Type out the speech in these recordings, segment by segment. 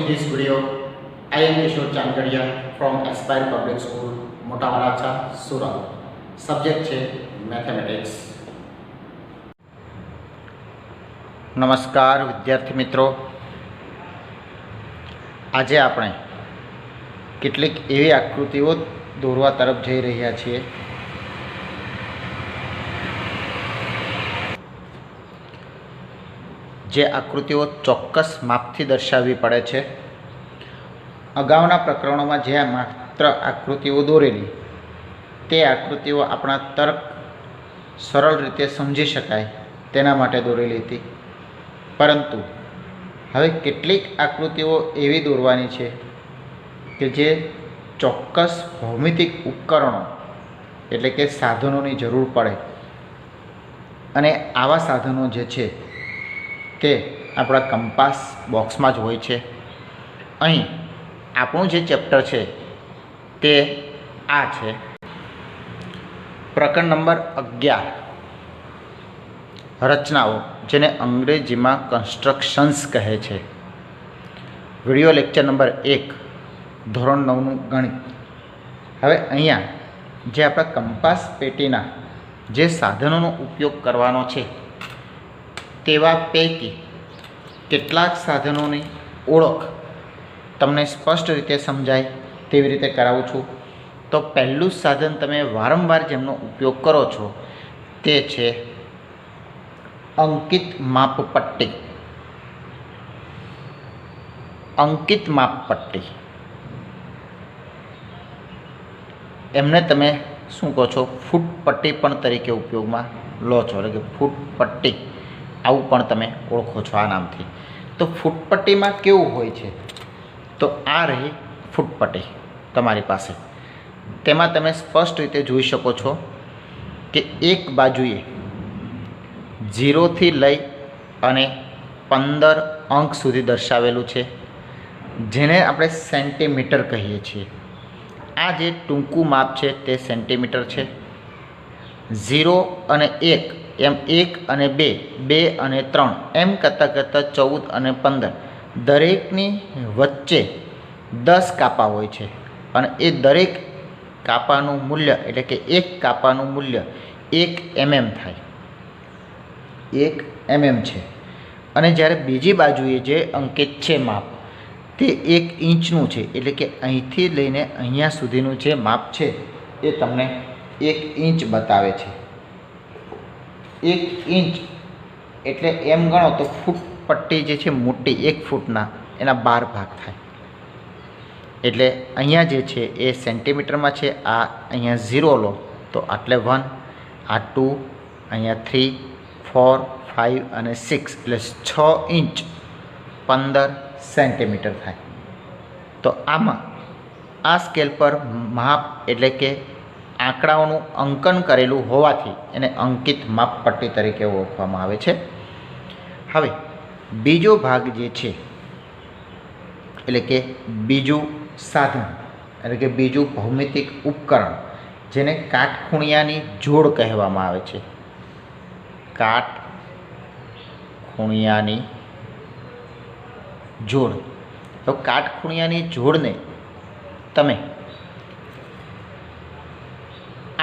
this video. I am Kishore Changadia from Aspire Public School, Mota Waracha, Surat. Subject છે mathematics. નમસ્કાર વિદ્યાર્થી મિત્રો. આજે આપણે કેટલીક એવી આકૃતિઓ દોરવા તરફ જઈ રહ્યા છીએ જે આકૃતિઓ ચોક્કસ માપથી દર્શાવવી પડે છે. અગાઉના પ્રકરણોમાં જે માત્ર આકૃતિઓ દોરેલી તે આકૃતિઓ આપણા તર્ક સરળ રીતે સમજી શકાય તેના માટે દોરેલી હતી, પરંતુ હવે કેટલીક આકૃતિઓ એવી દોરવાની છે કે જે ચોક્કસ ભૌમિતિક ઉપકરણો એટલે કે સાધનોની જરૂર પડે, અને આવા સાધનો જે છે તે આપણા કંપાસ બોક્સમાં જ હોય છે. અહીં આપણું જે ચેપ્ટર છે તે આ છે, પ્રકરણ નંબર 11, રચનાઓ, જેને અંગ્રેજીમાં કન્સ્ટ્રક્શન્સ કહે છે. વિડિયો લેક્ચર નંબર 1, ધોરણ 9નું ગણિત. હવે અહીંયા જે આપણા કંપાસ પેટીના જે સાધનોનો ઉપયોગ કરવાનો છે તેવા પૈકી કેટલાક સાધનોની ઓળખ તમને સ્પષ્ટ રીતે સમજાય તેવી રીતે કરાવું છું. તો પહેલું સાધન તમે વારંવાર જેમનો ઉપયોગ કરો છો તે છે અંકિત માપપટ્ટી. અંકિત માપપટ્ટી એમને તમે શું કહો છો, ફૂટપટ્ટી પણ તરીકે ઉપયોગમાં લો છો, એટલે કે ફૂટપટ્ટી આવું પણ તમે ઓળખો છો આ નામથી. તો ફૂટપટ્ટીમાં કેવું હોય છે, તો આ રહી ફૂટપટ્ટી તમારી પાસે. તેમાં તમે સ્પષ્ટ રીતે જોઈ શકો છો કે એક બાજુએ 0થી લઈ અને 15 અંક સુધી દર્શાવેલું છે, જેને આપણે સેન્ટીમીટર કહીએ છીએ. આ જે ટૂંકું માપ છે તે સેન્ટીમીટર છે. 0 અને 1 એમ 1 અને 2, 2 અને 3 એમ કરતાં 14 અને 15 દરેકની વચ્ચે 10 કાપા હોય છે, અને એ દરેક કાપાનું મૂલ્ય એટલે કે એક કાપાનું મૂલ્ય 1 mm થાય, 1 mm છે. અને જ્યારે બીજી બાજુએ જે અંકિત છે માપ તે 1 ઇંચનું છે, એટલે કે અહીંથી લઈને અહીંયા સુધીનું જે માપ છે એ તમને 1 ઇંચ બતાવે છે. 1 ઇંચ એટલે એમ ગણો તો ફૂટપટ્ટી જે છે મોટી 1 ફૂટના એના 12 ભાગ થાય. એટલે અહીંયા જે છે એ સેન્ટીમીટરમાં છે. આ અહીંયા 0 લો તો આટલે 1, આ 2, અહીંયા 3, 4, 5 અને 6, એટલે 6 ઇંચ 15 સેન્ટીમીટર થાય. તો આમાં આ સ્કેલ પર માપ એટલે કે આંકડાઓનું અંકન કરેલું હોવાથી એને અંકિત માપપટ્ટી તરીકે ઓળખવામાં આવે છે. હવે બીજો ભાગ જે છે એટલે કે બીજું સાધન એટલે કે બીજું ભૌમિતિક ઉપકરણ, જેને કાટખૂણિયાની જોડ કહેવામાં આવે છે. કાટખૂણિયાની જોડ. તો કાટખૂણિયાની જોડને તમે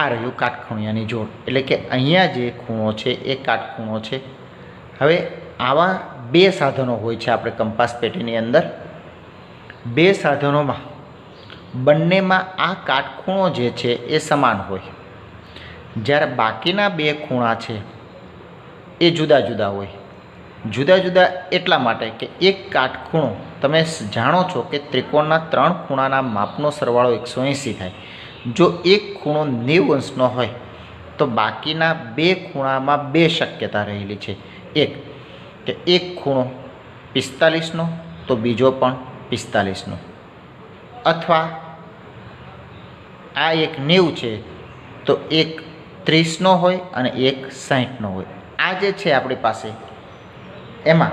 આ રહ્યું કાટખૂણિયાની જોડ, એટલે કે અહીંયા જે ખૂણો છે એ કાટખૂણો છે. હવે આવા બે સાધનો હોય છે આપણે કંપાસ પેટીની અંદર. બે સાધનોમાં બંનેમાં આ કાટખૂણો જે છે એ સમાન હોય, જ્યારે બાકીના બે ખૂણા છે એ જુદા જુદા હોય. જુદા જુદા એટલા માટે કે એક કાટખૂણો, તમે જાણો છો કે ત્રિકોણના 3 ખૂણાના માપનો સરવાળો 180 થાય. જો એક ખૂણો 90 અંશનો હોય તો બાકીના બે ખૂણામાં બે શક્યતા રહેલી છે. એક કે એક ખૂણો 45નો તો બીજો પણ 45નો, અથવા આ એક 90 છે તો એક 30નો હોય અને એક 60નો હોય. આ જે છે આપણી પાસે એમાં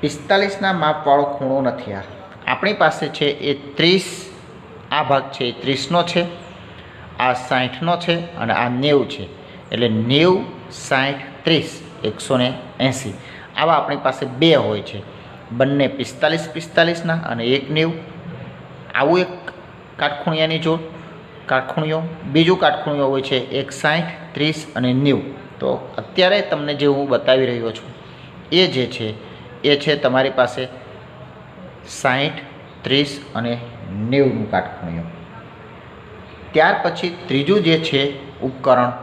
45ના માપવાળો ખૂણો નથી. આપણી પાસે છે એ 30, આ ભાગ છે એ 30નો છે, આ 60નો છે અને આ 90 છે. એટલે 90, 60, 30, 180 આવા આપણી પાસે બે હોય છે. બંને 45-45ના અને 1 90, આવું એક કાટખૂણિયાની જોડ. કાટખૂણિયો બીજું કાટખૂણિયો હોય છે એક 60, 30 અને 90. તો અત્યારે તમને જે હું બતાવી રહ્યો છું એ જે છે એ છે તમારી પાસે 60, 30 અને 90નું કાટખૂણિયો. ત્યાર પછી ત્રીજું જે છે ઉપકરણ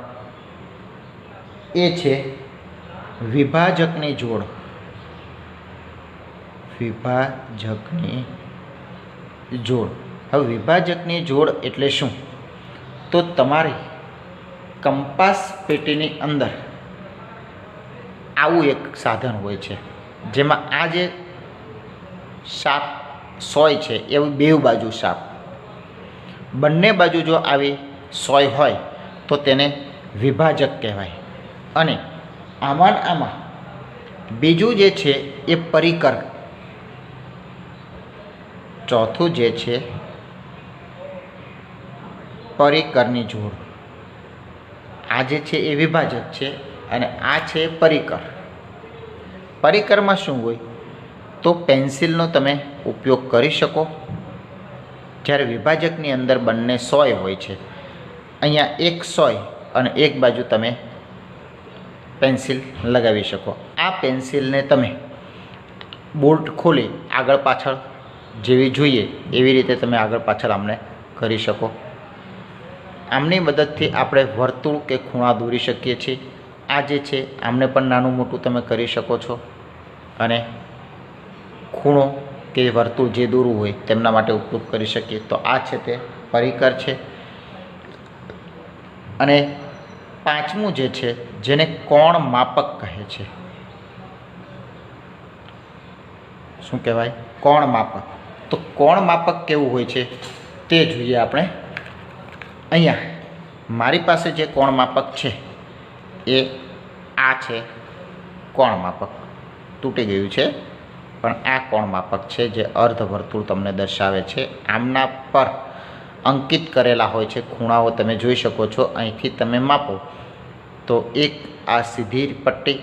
એ છે વિભાજકની જોડ. વિભાજકની જોડ. હવે વિભાજકની જોડ એટલે શું? તો તમારી કંપાસ પેટીની અંદર આવું એક સાધન હોય છે જેમાં આ જે શાપ સોય છે એવું બેઉ બાજુ શાપ, બંને બાજુ જો આવી સોય હોય તો તેને વિભાજક કહેવાય. અને આમાં બીજું જે છે એ પરિકર. ચોથું જે છે પરિકરની જોડ. આ જે છે એ વિભાજક છે અને આ છે પરિકર. પરિકરમાં શું હોય તો પેન્સિલનો તમે ઉપયોગ કરી શકો, જ્યારે વિભાજકની અંદર બંને સોય હોય છે. અહીંયા એક સોય અને એક બાજુ તમે પેન્સિલ લગાવી શકો. આ પેન્સિલને તમે બોલ્ટ ખોલી આગળ પાછળ જેવી જોઈએ એવી રીતે તમે આગળ પાછળ આમને કરી શકો. આમની મદદથી આપણે વર્તુળ કે ખૂણા દોરી શકીએ છીએ. આ જે છે આમને પણ નાનું મોટું તમે કરી શકો છો અને ખૂણો કે વર્તુળ જે દોરવું હોય તેમના માટે ઉપયોગ કરી શકીએ. તો આ છે તે પરિકર છે. અને પાંચમું જે છે જેને કોણ માપક કહે છે. શું કહેવાય? કોણ માપક. તો કોણ માપક કેવું હોય છે તે જોઈએ આપણે. અહીંયા મારી પાસે જે કોણ માપક છે એ આ છે કોણ માપક. તૂટી ગયું છે પણ આ કોણ માપક છે જે અર્ધવર્તુળ તમને દર્શાવે છે. આમના પર અંકિત કરેલા હોય છે ખૂણાઓ તમે જોઈ શકો છો. અહીંથી તમે માપો તો એક આ સીધી પટ્ટી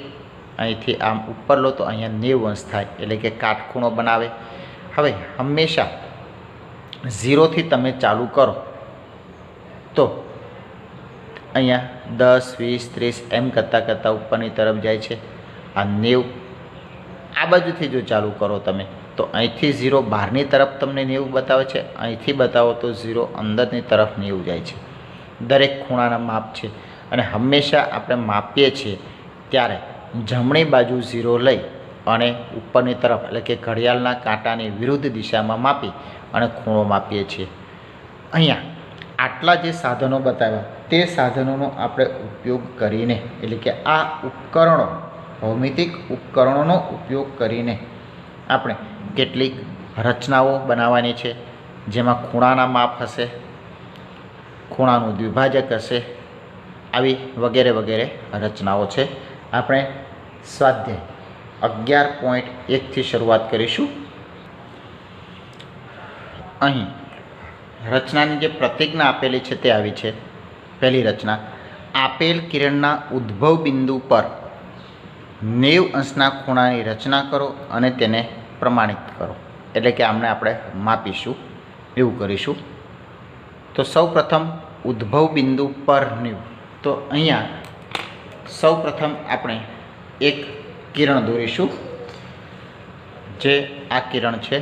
અહીંથી આમ ઉપર લો તો અહીંયા 90 અંશ થાય, એટલે કે કાટખૂણો બનાવે. હવે હંમેશા 0થી તમે ચાલુ કરો તો અહીંયા 10, 20, 30 એમ કરતાં ઉપરની તરફ જાય છે. આ 90. આ બાજુથી જો ચાલુ કરો તમે તો અહીંથી 0 બહારની તરફ તમને 90 બતાવે છે, અહીંથી બતાવો તો 0 અંદરની તરફ 90 જાય છે. દરેક ખૂણાના માપ છે અને હંમેશા આપણે માપીએ છીએ ત્યારે જમણી બાજુ 0 લઈ અને ઉપરની તરફ એટલે કે ઘડિયાળના કાંટાની વિરુદ્ધ દિશામાં માપી અને ખૂણો માપીએ છીએ. અહીંયા આટલા જે સાધનો બતાવ્યા તે સાધનોનો આપણે ઉપયોગ કરીને એટલે કે આ ઉપકરણો ભૌમિતિક ઉપકરણોનો ઉપયોગ કરીને આપણે કેટલીક રચનાઓ બનાવવાની છે જેમાં ખૂણાના માપ હશે, ખૂણાનું દ્વિભાજક હશે, આવી વગેરે વગેરે રચનાઓ છે. આપણે સ્વાધ્યાય 11.1થી શરૂઆત કરીશું. અહીં રચનાની જે પ્રતિજ્ઞા આપેલી છે તે આવી છે. પહેલી રચના: આપેલ કિરણના ઉદ્ભવ બિંદુ પર 90 અંશના ખૂણાની રચના કરો અને તેને પ્રમાણિત કરો. એટલે કે આમને આપણે માપીશું, એવું કરીશું. તો સૌ પ્રથમ ઉદ્ભવ બિંદુ પર 90. તો અહીંયા સૌ પ્રથમ આપણે એક કિરણ દોરીશું જે આ કિરણ છે.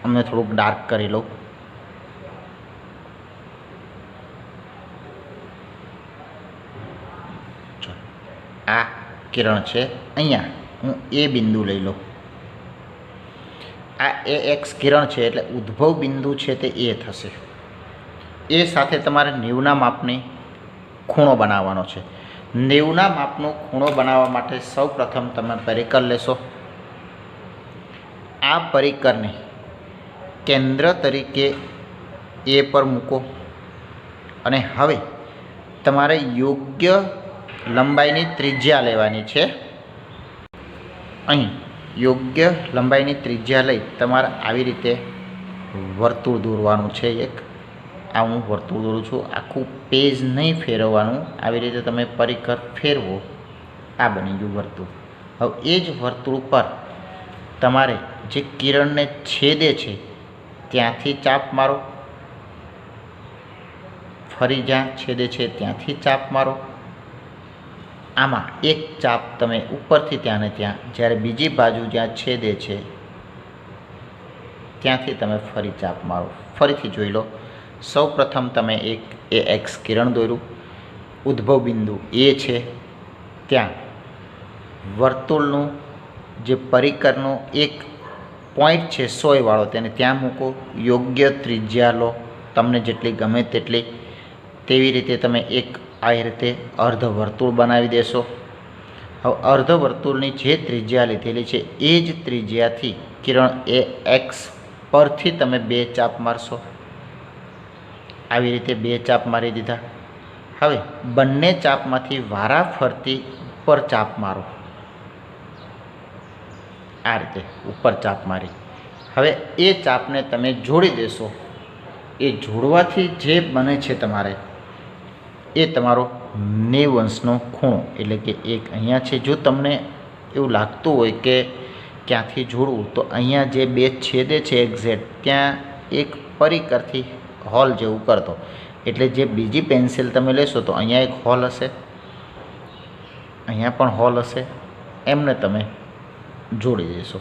અમને થોડુંક ડાર્ક કરી લઉં. આ કિરણ છે. અહીંયા હું એ બિંદુ લઈ લઉં. આ એક્સ કિરણ છે એટલે ઉદ્ભવ બિંદુ છે તે એ થશે. એ સાથે તમારે 90ના માપની ખૂણો બનાવવાનો છે. 90ના માપનો ખૂણો બનાવવા માટે સૌ પ્રથમ તમે પરિકર લેશો. આ પરિકરને કેન્દ્ર તરીકે એ પર મૂકો અને હવે તમારે યોગ્ય લંબાઈની ત્રિજ્યા લેવાની છે. અહીં યોગ્ય લંબાઈની ત્રિજ્યા લઈ તમારે આવી રીતે વર્તુળ દોરવાનું છે. એક આ હું વર્તુળ દોરું છું. આખું પેજ નહીં ફેરવવાનું, આવી રીતે તમે પરિકર ફેરવો, આ બની ગયું વર્તુળ. હવે એ જ વર્તુળ પર તમારે જે કિરણને છેદે છે ત્યાંથી ચાપ મારો, ફરી જ્યાં છેદે છે ત્યાંથી ચાપ મારો. આમાં એક ચાપ તમે ઉપરથી ત્યાં ને ત્યાં, જ્યારે બીજી બાજુ જ્યાં છેદે છે ત્યાંથી તમે ફરી ચાપ મારો. ફરીથી જોઈ લો. સૌ પ્રથમ તમે એક એ એક્સ કિરણ દોર્યું, ઉદ્ભવ બિંદુ એ છે, ત્યાં વર્તુળનું જે પરિકરનો એક પોઈન્ટ છે 100 વાળો, તેને ત્યાં મૂકો. યોગ્ય ત્રિજ્યા લો, તમને જેટલી ગમે તેટલી. તેવી રીતે તમે એક આ રીતે અર્ધ વર્તુળ બનાવી દેશો. હવે અર્ધ વર્તુળની જે ત્રિજ્યા લીધેલી છે એ જ ત્રિજ્યાથી કિરણ એ એક્સ પરથી તમે 2 ચાપ મારશો. આવી રીતે 2 ચાપ મારી દીધા. હવે બંને ચાપમાંથી વારા ફરતી ઉપર ચાપ મારો. આ રીતે ઉપર ચાપ મારી હવે એ ચાપને તમે જોડી દેશો. એ જોડવાથી જે બને છે તમારે એ તમારો 90 અંશનો ખૂણો, એટલે કે એક અહીંયા છે. જો તમને એવું લાગતું હોય કે ક્યાંથી જોડવું, તો અહીંયા જે 2 છેદે છે એક્ઝેક્ટ ત્યાં એક પરિકરથી હોલ જેવું કરતો, એટલે જે બીજી પેન્સિલ તમે લેશો તો અહીંયા એક હોલ હશે, અહીંયા પણ હોલ હશે, એમને તમે જોડી દેશો.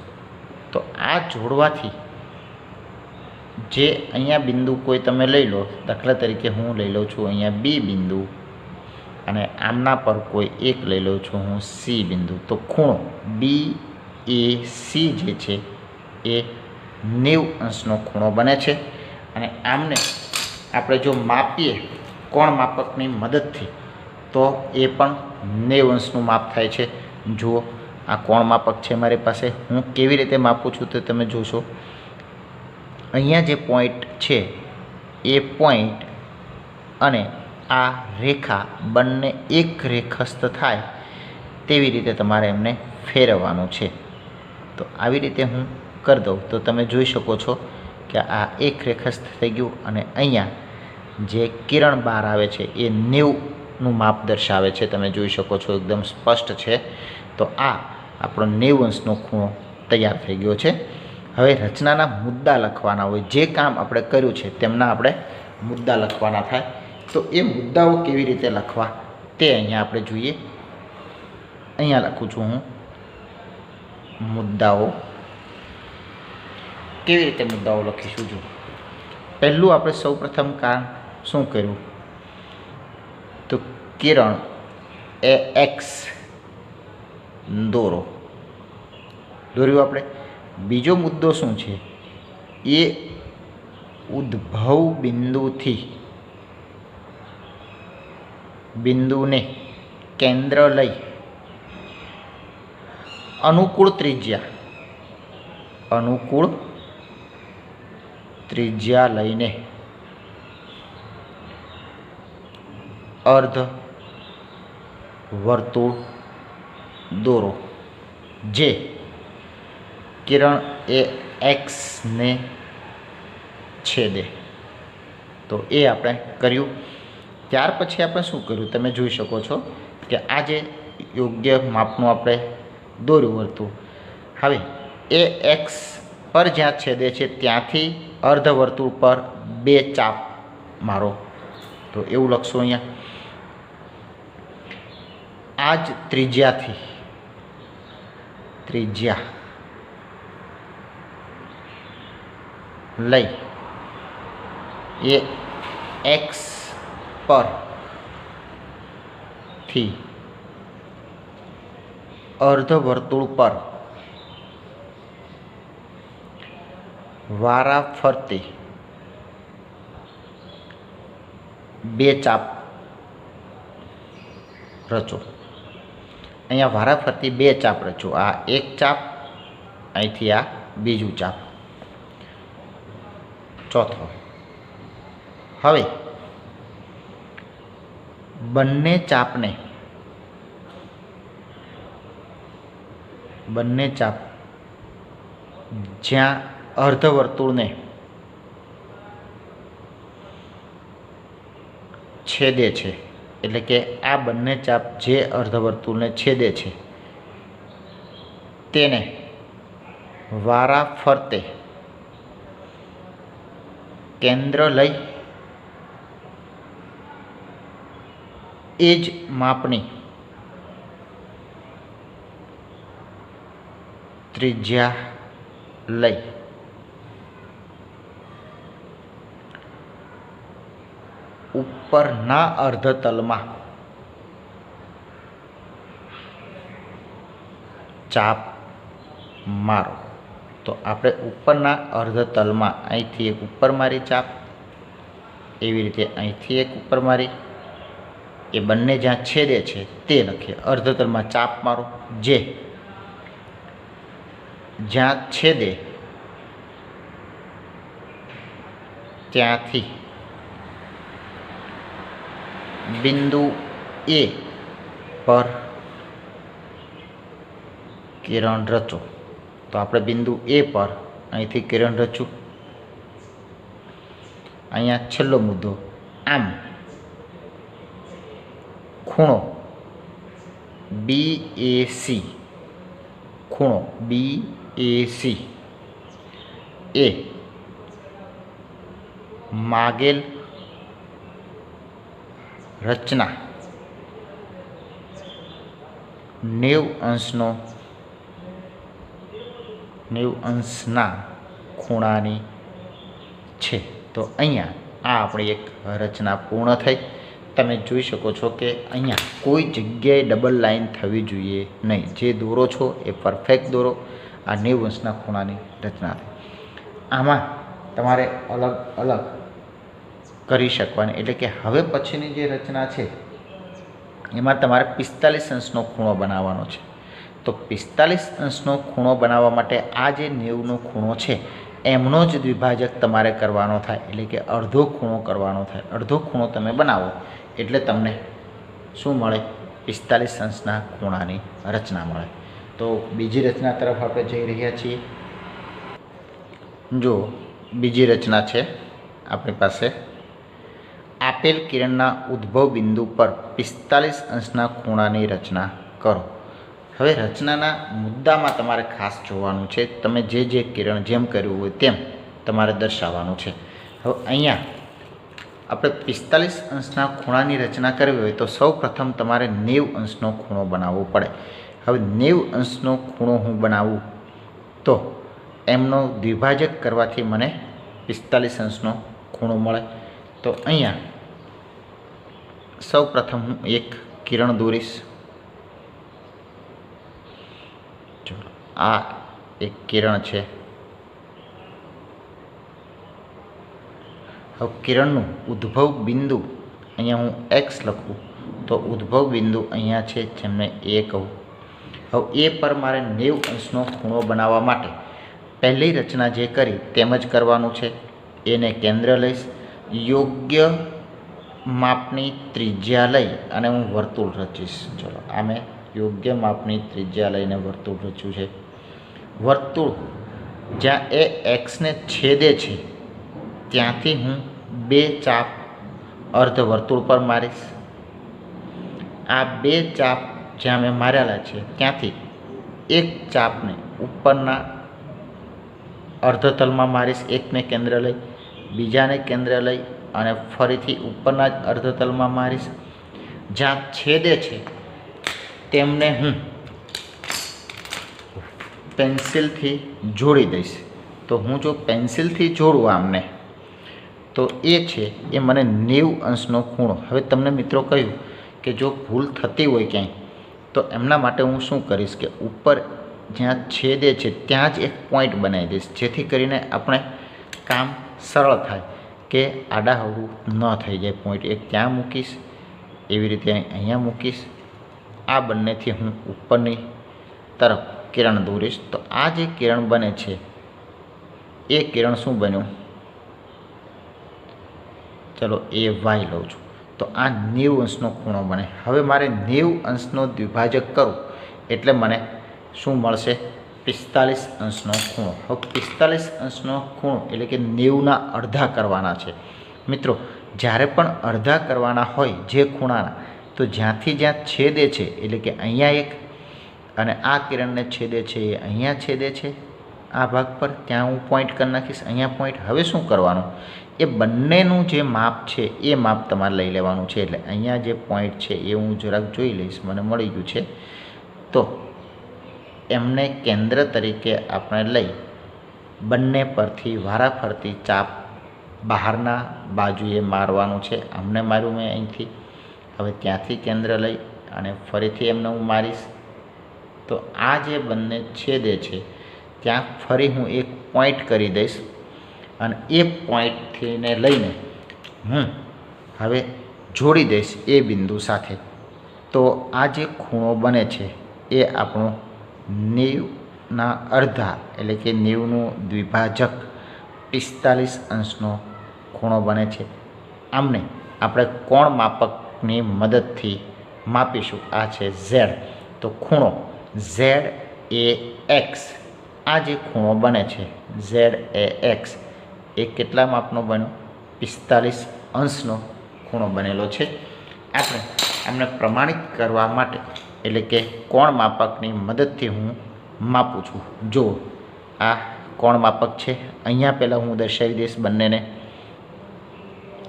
તો આ જોડવાથી જે અહીંયા બિંદુ કોઈ તમે લઈ લો, દાખલા તરીકે હું લઈ લઉં છું અહીંયા બી બિંદુ, અને આમના પર કોઈ એક લઈ લઉં છું હું સી બિંદુ. તો ખૂણો બી એ સી જે છે એ 90 અંશનો ખૂણો બને છે. અને આમને આપણે જો માપીએ કોણ માપકની મદદથી તો એ પણ 90 અંશનું માપ થાય છે. જુઓ, આ કોણ માપક છે મારી પાસે. હું કેવી રીતે માપું છું તો તમે જોશો. અહીંયા જે પોઈન્ટ છે એ પોઈન્ટ અને આ રેખા બંને એક રેખસ્થ થાય તેવી રીતે તમારે એમને ફેરવવાનું છે. તો આવી રીતે હું કરી દઉં તો તમે જોઈ શકો છો કે આ એક રેખસ્થ થઈ ગયું, અને અહીંયા જે કિરણ બહાર આવે છે એ 90નું માપ દર્શાવે છે. તમે જોઈ શકો છો, એકદમ સ્પષ્ટ છે. તો આ આપણો 90 અંશનો ખૂણો તૈયાર થઈ ગયો છે. હવે રચનાના મુદ્દા લખવાના હોય, જે કામ આપણે કર્યું છે તેમના આપણે મુદ્દા લખવાના થાય. તો એ મુદ્દાઓ કેવી રીતે લખવા તે અહીંયા આપણે જોઈએ. અહીંયા લખું છું હું મુદ્દાઓ. કેવી રીતે મુદ્દાઓ લખીશું? જો પહેલું આપણે સૌ પ્રથમ કામ શું કર્યું, તો કિરણ એ એક્સ દોર્યું આપણે. બીજો મુદ્દો શું છે, એ ઉદ્ભવ બિંદુને કેન્દ્ર લઈ અનુકૂળ ત્રિજ્યા લઈને અર્ધ વર્તુળ દોરો, જે કિરણ એ એક્સને છેદે. તો એ આપણે કર્યું. ત્યાર પછી આપણે શું કર્યું તમે જોઈ શકો છો કે આ જે યોગ્ય માપનું આપણે દોર્યું વર્તુળ. હવે એ એક્સ પર જ્યાં છેદે છે ત્યાંથી અર્ધ વર્તુળ પર 2 ચાપ મારો. તો એવું લખશું અહીંયા. આ જ ત્રિજ્યા લઈ એ એક્સ પરથી અર્ધ વર્તુળ પર વારા ફરતી 2 ચાપ રચો. અહીંયા વારા ફરતી 2 ચાપ રચો. આ એક ચાપ, અહીંથી આ બીજું ચાપ, ચોથો. હવે બંને ચાપ જ્યાં અર્ધવર્તુળને છેદે છે, એટલે કે આ બંને ચાપ જે અર્ધવર્તુળને છેદે છે તેને વારા ફરતે કેન્દ્ર લઈ એ જ માપની ત્રિજ્યા લઈ ઉપરના અર્ધતલમાં ચાપ મારો. તો આપણે ઉપરના અર્ધતલમાં અહીંથી એક ઉપર મારી ચાપ, એવી રીતે અહીંથી એક ઉપર મારી, એ બંને જ્યાં છેદે છે તે લખીએ. અર્ધતલમાં ચાપ મારો, જે જ્યાં છેદે ત્યાંથી બિંદુ એ પર કિરણ રચો. તો આપણે બિંદુ એ પર અહીંથી કિરણ રચું. અહીંયા છેલ્લો મુદ્દો, આમ ખૂણો BAC, ખૂણો BAC એ માગેલ રચના 90 અંશના ખૂણાની છે. તો અહીંયા આ આપણી એક રચના પૂર્ણ થઈ. તમે જોઈ શકો છો કે અહીંયા કોઈ જગ્યાએ ડબલ લાઈન થવી જોઈએ નહીં. જે દોરો છો એ પરફેક્ટ દોરો. આ 90 અંશના ખૂણાની રચના થઈ. આમાં તમારે અલગ અલગ કરી શકવાની, એટલે કે હવે પછીની જે રચના છે એમાં તમારે 45 અંશનો ખૂણો બનાવવાનો છે. તો 45 અંશનો ખૂણો બનાવવા માટે આ જે 90નો ખૂણો છે એમનો જ દ્વિભાજક તમારે કરવાનો થાય, એટલે કે અડધો ખૂણો કરવાનો થાય. અડધો ખૂણો તમે બનાવો એટલે તમને શું મળે? 45 અંશના ખૂણાની રચના મળે. તો બીજી રચના તરફ આપણે જઈ રહ્યા છીએ. જો બીજી રચના છે આપણી પાસે, આપેલ કિરણના ઉદ્ભવ બિંદુ પર 45 અંશના ખૂણાની રચના કરો. હવે રચનાના મુદ્દામાં તમારે ખાસ જોવાનું છે. તમે જે કિરણ જેમ કર્યું હોય તેમ તમારે દર્શાવવાનું છે. હવે અહીંયા આપણે 45 અંશના ખૂણાની રચના કરવી હોય તો સૌ પ્રથમ તમારે 90 અંશનો ખૂણો બનાવવો પડે. હવે 90 અંશનો ખૂણો હું બનાવું તો એમનો દ્વિભાજક કરવાથી મને 45 અંશનો ખૂણો મળે. તો અહીંયા સૌ પ્રથમ હું એક કિરણ દોરીશ. ચલો, આ એક કિરણ છે. હવે કિરણનું ઉદ્ભવ બિંદુ અહીંયા હું x લખું તો ઉદ્ભવ બિંદુ અહીંયા છે, જેમને A કહું. હવે એ પર મારે 90 અંશનો ખૂણો બનાવવા માટે પહેલી રચના જે કરી તેમ જ કરવાનું છે. એને કેન્દ્ર લઈશ. યોગ્ય માપની ત્રિજ્યા લઈ અને હું વર્તુળ રચીશ. ચલો, આ મેં યોગ્ય માપની ત્રિજ્યા લઈને વર્તુળ રચ્યું છે. વર્તુળ જ્યાં એ એક્સને છેદે છે ત્યાંથી હું 2 ચાપ અર્ધવર્તુળ પર મારીશ. આ 2 ચાપ જ્યાં મેં મારેલા છે ત્યાંથી એક ચાપને ઉપરના અર્ધતલમાં મારીશ. એકને કેન્દ્ર લઈ, બીજાને કેન્દ્ર લઈ અને ફરીથી ઉપરના જ અર્ધતલમાં મારીશ. જ્યાં છેદે છે તેમને હું પેન્સિલથી જોડી દઈશ. તો હું જો પેન્સિલથી જોડું આમને તો એ છે એ મને 90 અંશનો ખૂણો. હવે તમને મિત્રો કહ્યું કે જો ભૂલ થતી હોય ક્યાંય તો એમના માટે હું શું કરીશ કે ઉપર જ્યાં છેદે છે ત્યાં જ એક પોઈન્ટ બનાવી દઈશ, જેથી કરીને આપણે કામ સરળ થાય કે આડાહવડું ન થઈ જાય. પોઈન્ટ એક ત્યાં મૂકીશ, એવી રીતે અહીંયા મૂકીશ. આ બંનેથી હું ઉપરની તરફ કિરણ દોરીશ. તો આ જે કિરણ બને છે એ કિરણ શું બન્યું? ચલો, એ વાય લઉં છું. તો આ 90 અંશનો ખૂણો બને. હવે મારે 90 અંશનો દ્વિભાજક કરું એટલે મને શું મળશે? 45 અંશનો ખૂણો. હવે 45 અંશનો ખૂણો એટલે કે 90ના અડધા કરવાના છે. મિત્રો, જ્યારે પણ અડધા કરવાના હોય જે ખૂણાના, તો જ્યાંથી જ્યાં છેદે છે એટલે કે અહીંયા એક અને આ કિરણને છેદે છે એ અહીંયા છેદે છે આ ભાગ પર, ત્યાં હું પોઈન્ટ કરી નાખીશ, અહીંયા પોઈન્ટ. હવે શું કરવાનું, એ બંનેનું જે માપ છે એ માપ તમારે લઈ લેવાનું છે. એટલે અહીંયા જે પોઈન્ટ છે એ હું જરાક જોઈ લઈશ, મને મળી ગયું છે. તો એમને કેન્દ્ર તરીકે આપણે લઈ બંને પરથી વારાફરતી ચાપ બહારના બાજુએ મારવાનું છે. આમને માર્યું મેં અહીંથી, હવે ત્યાંથી કેન્દ્ર લઈ અને ફરીથી એમને હું મારીશ. તો આ જે બંને છેદે છે ત્યાં ફરી હું એક પોઈન્ટ કરી દઈશ અને એ પોઈન્ટથીને લઈને હું હવે જોડી દઈશ એ બિંદુ સાથે. તો આ જે ખૂણો બને છે એ આપણો 90ના અડધા એટલે કે 90નું દ્વિભાજક 45 અંશનો ખૂણો બને છે. આમને આપણે કોણ માપકની મદદથી માપીશું. આ છે ઝેડ. તો ખૂણો ઝેડ એ એક્સ, આ જે ખૂણો બને છે ઝેડ એ એક્સ એ કેટલા માપનો બન્યો? 45 અંશનો ખૂણો બનેલો છે. આપણે આમને પ્રમાણિત કરવા માટે એટલે કે કોણ માપકની મદદથી હું માપું છું. જો આ કોણ માપક છે, અહીંયા પહેલાં હું દર્શાવી દઈશ બંનેને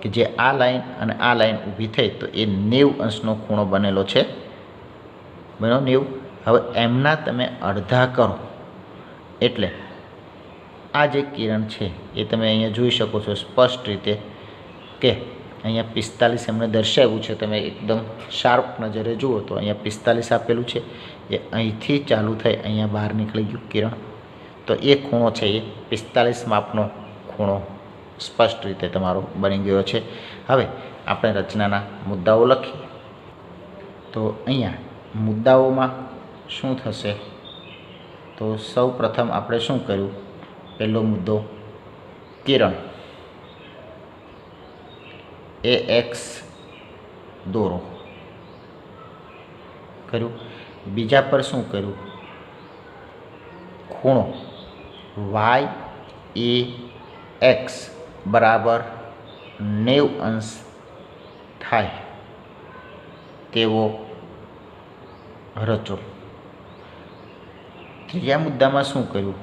કે જે આ લાઈન અને આ લાઈન ઊભી થઈ તો એ 90 અંશનો ખૂણો બનેલો છે. બન્યો 90. હવે એમના તમે અડધા કરો એટલે આ જે કિરણ છે એ તમે અહીંયા જોઈ શકો છો સ્પષ્ટ રીતે કે અહીંયા 45 એમને દર્શાવ્યું છે. તમે એકદમ શાર્પ નજરે જુઓ તો અહીંયા 45 આપેલું છે. એ અહીંથી ચાલુ થઈ અહીંયા બહાર નીકળી ગયું કિરણ. તો એ ખૂણો છે એ 45 માપનો ખૂણો સ્પષ્ટ રીતે તમારો બની ગયો છે. હવે આપણે રચનાના મુદ્દાઓ લખીએ. તો અહીંયા મુદ્દાઓમાં શું થશે? તો સૌ પ્રથમ આપણે શું કર્યું? પહેલો મુદ્દો કિરણ એ એક્સ દોરો કર્યું. બીજા પર શું કર્યું? ખૂણો વાય એ એક્સ બરાબર 90 અંશ થાય તેવો રચો. ત્રીજા મુદ્દામાં શું કર્યું?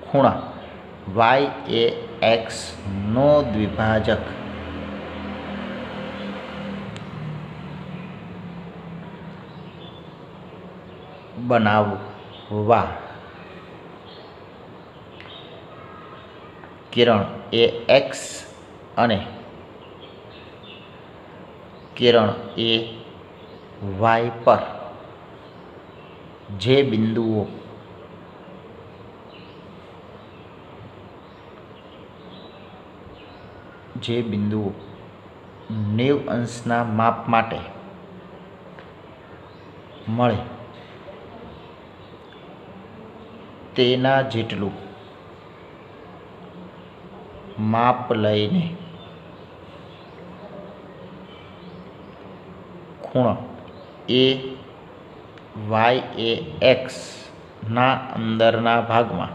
ખૂણા વાય એ એક્સનો દ્વિભાજક બનાવવા કિરણ એ એક્સ અને કિરણ એ વાય પર જે બિંદુઓ જે બિંદુઓ 90 અંશના માપ માટે મળે તેના જેટલું માપ લઈને ખૂણો એ વાય એ એક્સના અંદરના ભાગમાં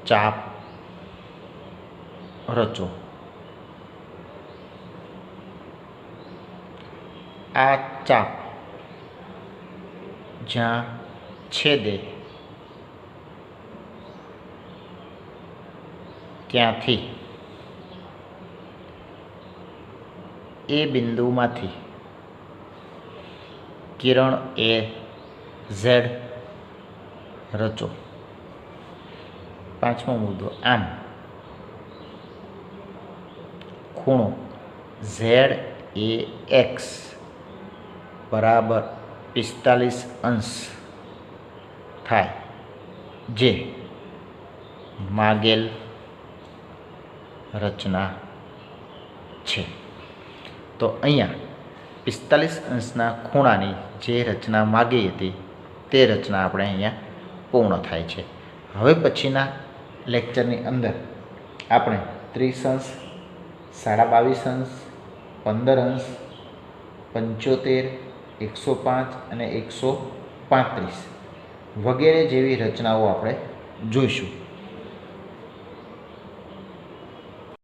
ચાપ રચો. આ ચાપ જ્યાં છેદે ત્યાંથી એ બિંદુમાંથી કિરણ એ ઝેડ રચો. પાંચમો મુદ્દો આમ ખૂણો ઝેડ એ એક્સ બરાબર 45 અંશ થાય જે માગેલ રચના છે. તો અહીંયા 45 અંશના ખૂણાની જે રચના માગી હતી તે રચના આપણે અહીંયા પૂર્ણ થાય છે. હવે પછીના લેક્ચરની અંદર આપણે 30 અંશ, 22.5 અંશ, 15 અંશ 75, 105 અને 135 વગેરે જેવી રચનાઓ આપણે જોઈશું.